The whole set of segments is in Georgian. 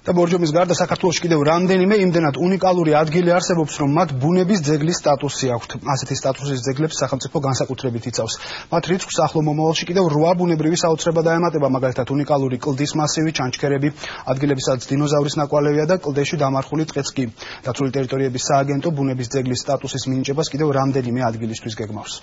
და ბორჯომის გარდა საქართველოში კიდევ რამდენიმე იმდენად უნიკალური ადგილი არსებობს, რომ მათ ბუნების ძეგლის სტატუსი აქვთ. ასეთი სტატუსის ძეგლებს სახელმწიფო განსაკუთრებით იცავს. მათ რიცხვს ახლო მომავალში კიდევ 8 ბუნებრივი საოცრება დაემატება, მაგალითად უნიკალური კლდის მასივი, ჩანჩქერები, ადგილებისაც დინოზავრის ნაკვალევია და კლდეში დამარხული ტყეც კი. დაცული ტერიტორიების სააგენტო ბუნების ძეგლის სტატუსის მინიჭებას კიდევ რამდენიმე ადგილისთვის გეგმავს.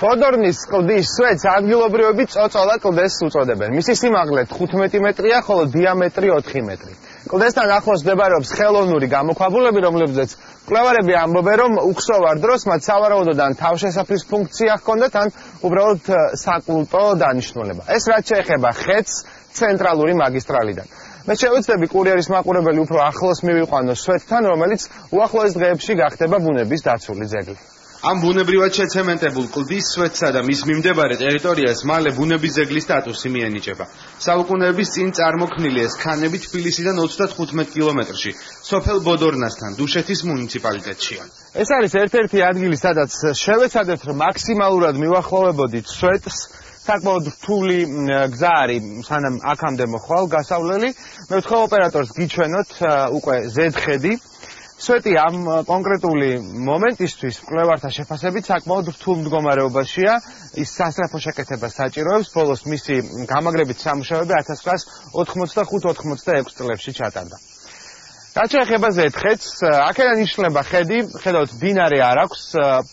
ფოდორნის კლდის სვეტს ადგილობრივები წოწოლა კლდეს უწოდებენ. მისი სიმაღლე 15 მეტრია, ხოლო დიამეტრი 4 მეტრი. კლდესთან ახლოს მდებარეობს ხელოვნური გამოქვაბულები, რომლებზეც მკვლევარები ამბობენ, რომ უხსოვარ დროს მათ სავარაუდოდ ან თავშესაფრის ფუნქცია ჰქონდათ, ან უბრალოდ საკულტო დანიშნულება. ეს რაც შეეხება ხედს ცენტრალური მაგისტრალიდან. მე შევეცდები კურიერის მაყურებელი უფრო ახლოს მივიყვანო სვეტთან, რომელიც უახლოეს დღეებში გახდება ბუნების დაცული ძეგლი. ამ ბუნებრივად შეცემენტებულ კლდის სვეტსა და მის მიმდებარე ტერიტორიას მალე ბუნების ძეგლის სტატუსი მიენიჭება. საუკუნეების წინ წარმოქმნილი ეს ქანები თბილისიდან 35 კილომეტრში, სოფელ ბოდორნასთან, დუშეთის მუნიციპალიტეტშია. ეს არის ერთ-ერთი ადგილი, სადაც შევეცადებთ, რომ მაქსიმალურად მივახლოვებოდით სვეტს. საკმაოდ რთული გზა არის, სანამ აქამდე მოხვალ გასავლელი. მე ვთხოვ ოპერატორს გიჩვენოთ უკვე ზედხედი. სვეტი ამ კონკრეტული მომენტისთვის მკვლევართა შეფასებით საკმაოდ რთულ მდგომარეობაშია. ის სასწრაფო შეკეთებას საჭიროებს. ბოლოს მისი გამაგრებით სამუშაოები 1985-86 წლებში ჩატარდა. რაც შეეხება ზედხედს, აქედან იშლება ხედი, ხედავთ, მდინარე არ აქვს,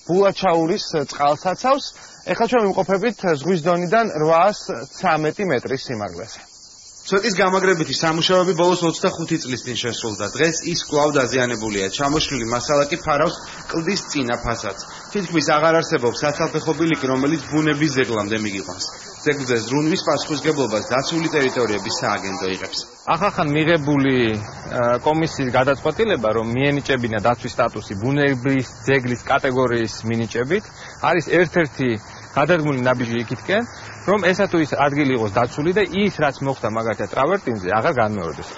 ბულაჩაურის წყალსაცავს. ეხლა ჩვენ ვიმყოფებით ზღვის დონიდან 813 მეტრის სიმაღლეზე. სვეტის გამაგრებითი სამუშაოები ბოლოს 25 წლის წინ შესრულდა. დღეს ის კვლავ დაზიანებულია. ჩამოშლილი მასალა კი ფარავს კლდის წინა ფასადს. თითქმის აღარ არსებობს საცალფეხო ბილიკი, რომელიც ბუნების ძეგლამდე მიგიყვანს. ძეგლზე ზრუნვის პასუხისგებლობას დაცული ტერიტორიების სააგენტო იღებს. ახალ მიღებული კომისიის გადაწყვეტილება, რომ მიენიჭებინა დაცვის სტატუსი ბუნების ძეგლის კატეგორიის მინიჭებით, არის ერთ-ერთი გადადგმული ნაბიჯი იქითკენ, რომ ესა თუ ის ადგილი იყოს დაცული და ის რაც მოხდა მაგალითად ტრავერტინზე აღარ განმეორდეს.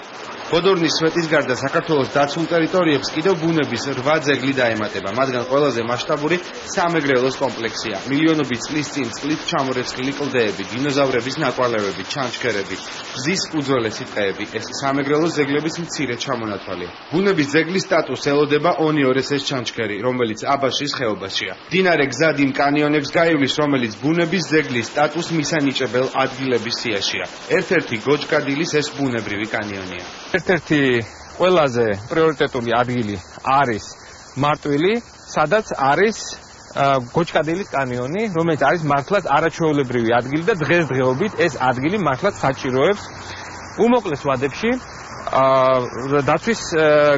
ფოდორნის სვეტის გარდა საქართველოს დაცულ ტერიტორიებს კიდევ ბუნების 8 ძეგლი დაემატება. მათგან ყველაზე მასშტაბური სამეგრელოს კომპლექსია. მილიონობით წლის წინ წყლით ჩამორეცხილი კლდეები, დინოზავრების ნაკვალევები, ჩანჩქერები, გზის უძველესი ტყეები. ეს სამეგრელოს ძეგლების მცირე ჩამონათვალია. ბუნების ძეგლის სტატუსს ელოდება ონიორესეს ჩანჩქერი, რომელიც აბაშის ხეობაშია. მდინარე გზად იმ კანიონებს გაივლის, რომელიც ბუნების ძეგლის სტატუსს მისანიჭებელ ადგილების სიაშია. ერთ-ერთი გოჯკადილის ეს ბუნებრივი კანიონია. ერთ-ერთი ყველაზე პრიორიტეტული ადგილი არის მარტვილი, სადაც არის გოჯკადილის კანიონი, რომელიც არის მართლაც არაჩვეულებრივი ადგილი და დღესდღეობით ეს ადგილი მართლაც საჭიროებს უმოკლეს ვადებში დაცვის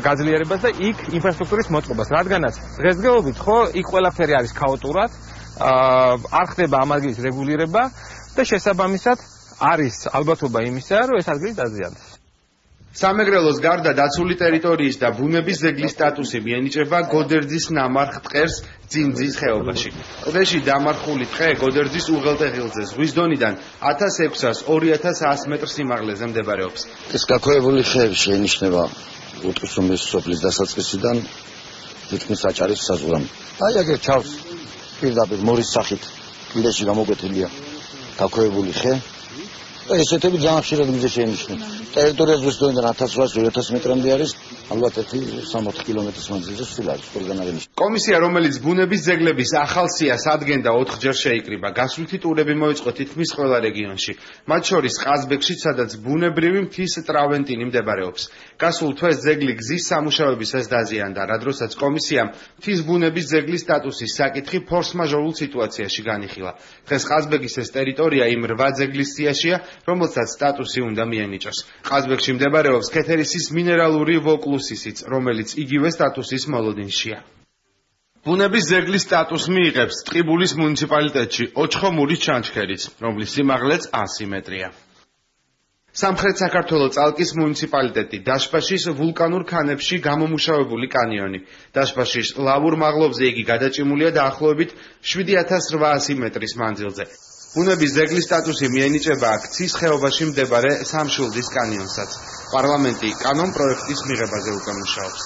გაძლიერებას და იქ ინფრასტრუქტურის მოწყობას, რადგანაც დღესდღეობით ხო იქ ყველაფერი არის ქაოტურად, არ ხდება ამ ადგილის რეგულირება და შესაბამისად არის ალბათობა იმისა, რომ ეს ადგილი დაზიანდეს. სამეგრელოს გარდა დაცული ტერიტორიის და ბუნების ძეგლის სტატუსი მიენიჭება გოდერძის ნამარხ ტყერს ძინძის ხეობაში. კლდეში დამარხული ტყე გოდერძის უღელტეხილზე ზღვის დონიდან 1600-2100 მეტრ სიმაღლეზე მდებარეობს. ეს გაქვეყნებული ხეები შეინიშნება უტყისუმის სოფლის დასაწყისიდან თითქმის საჭარის საზღვრამდე. აი აგერ ჩავს პირდაპირ მორის სახით კლდეში გამოკვეთილია გაქვეყნებული ხე. ესეთები ძალიან ხშირად მიზე შეინიშნება. ტერიტორია ზღვის დონიდან 1800-2000 მეტრამდე არის, ალბათ 1-60 კილომეტრის მანძილზე სულ არის ყველგან აღინიშნება. კომისია, რომელიც ბუნების ძეგლების ახალ სიას ადგენდა 4 ჯერ შეიკრიბა. გასვლითი ტურები მოიწყო თითქმის ყველა რეგიონში. მათ შორის ყაზბეგში, სადაც ბუნებრივი მთის ტრავერტინი მდებარეობს. გასულ თვეს ძეგლი გზის სამუშაოებისას დაზიანდა, რა დროსაც კომისიამ მთის ბუნების ძეგლის სტატუსის საკითხი ფორს-მაჟორულ სიტუაციაში განიხილა. დღეს ყაზბეგის ეს ტერიტორია იმ 8 ძეგლის სიაშია, რომელსაც სტატუსი უნდა მიენიჭოს. ყაზბეგში მდებარეობს ქეთერისის მინერალური ვოკლუსისიც, რომელიც იგივე სტატუსის მოლოდინშია. ბუნების ძეგლის სტატუსს მიიღებს ტყიბულის მუნიციპალიტეტში ოჩხომურის ჩანჩქერიც, რომლის სიმაღლეც 100 მეტრია. სამხრეთ საქართველოს წალკის მუნიციპალიტეტი, დაშბაშის ვულკანურ ქანებში გამომუშავებული კანიონი. დაშბაშის ლავურ მაღლობზე იგი გადაჭიმულია დაახლოებით 7800 მეტრის მანძილზე. ბუნების ძეგლის სტატუსი მიენიჭება აქციის ხეობაში მდებარე სამშვილდის კანიონსაც. პარლამენტი კანონ პროექტის მიღებაზე უკვე მუშაობს.